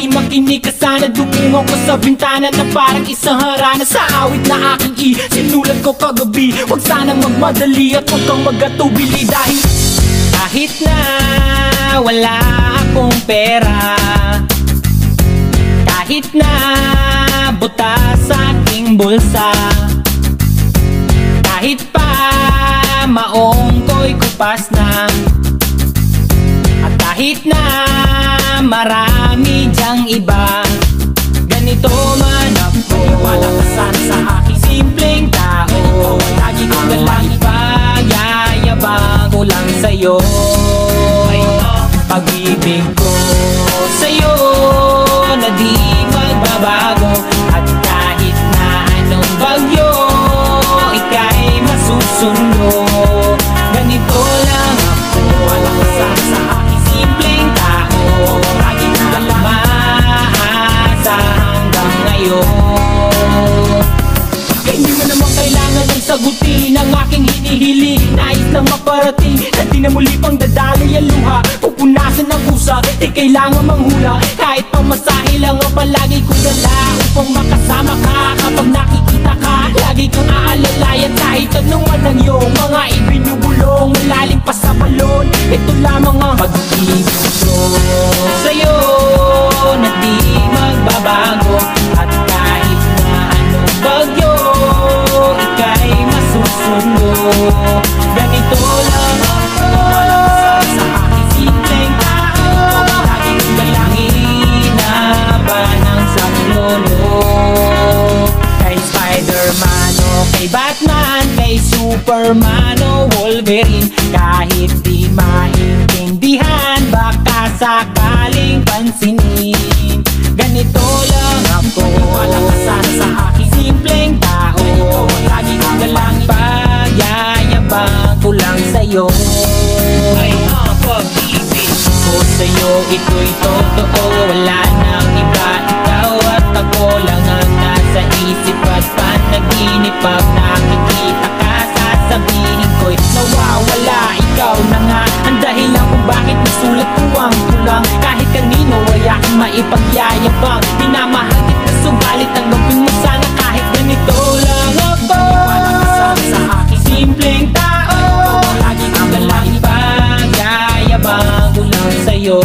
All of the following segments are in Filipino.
di makinig ka sana. Dumungo ko sa bintana na parang isang harana. Sa awit na aking sinulat ko kagabi. Huwag sanang magmadali at huwag kang magatubili. Dahil kahit na wala akong pera, kahit na butas sa aking bulsa, kahit pa maong ko'y kupas na, at kahit na marami dyang iba, ganito man ako. Wala ka sana sa aking simpleng tao. Lagi kong galang ipag-yayabang ko lang sa'yo. Pag-ibig ko sa'yo na di magbabago, at kahit na anong bagyo ika'y masusundo. Ganito lang ako. Wala ka sana sa aking simpleng tao. Lagi na lang maasa hanggang ngayon. Kaya hindi mo naman kailangan ng sagutin ang aking hinihiling. Nais lang maparating na di na muli pang dadali ang luha. Pupunasan ng pusa, di kailangan manghula. Kahit pamasahe lang ang palagi kong dala upang makasama ka. Kapag nakikita ka, lagi kang aalalayan. Kahit anuman ang iyong mga ibinubulong, malalim pa sa balon. Ito lamang ang pag-ibig ko sa'yo na di magbabago, at kahit na anong bagyo ika'y masusundo. Ganito lang ako. Wala ka sa aking simpleng tao. Lagi kong dalangin na ba ng saklolo. Kay Spider-Man o kay Batman, kay Superman o Wolverine, kahit di maintindihan, baka sakaling pansinin. Ganito lang ako. Wala ka sana sa aking simpleng tao. Lagi kong dalangin pag-yayabang ko lang sa'yo. Ay, pag-ibig ko sa'yo, ito'y totoo. Wala nang iba, ikaw at ako lang ang nasa isip at panaginip. Pag nakikita ka, sasabihin ko'y nawawala. Ikaw na nga ang dahilan kung bakit nasulat ko ang tulang. Kahit kanino ay aking maipagyayabang. Minamahal kita subalit tanggapin mo sana kahit ganito lang ako. Wala ka sana sa aking simpleng tao. Lagi kang galang ipagyayabang ko lang sa'yo.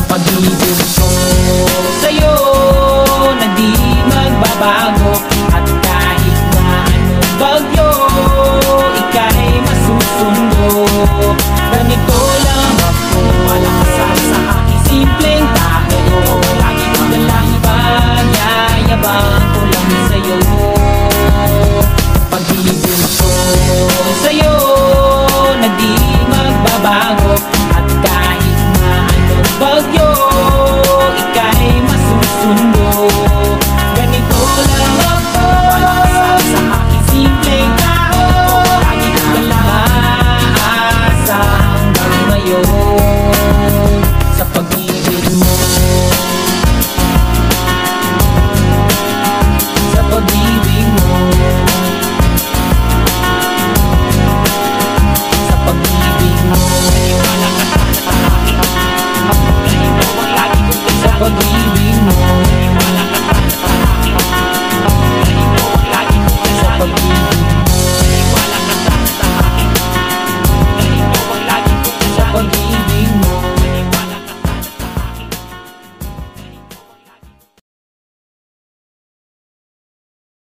Pag-ibig ko sa'yo na di magbabago, at kahit na anong bagyo ika'y masusundo. Ganito lang ako. Wala ka sana sa aking simpleng tao. Lagi kang galang ipagyayabang ko lang sa'yo. Pag-ibig ko sa'yo na di magbabago, at kahit na anong bagyo ika'y masusundo.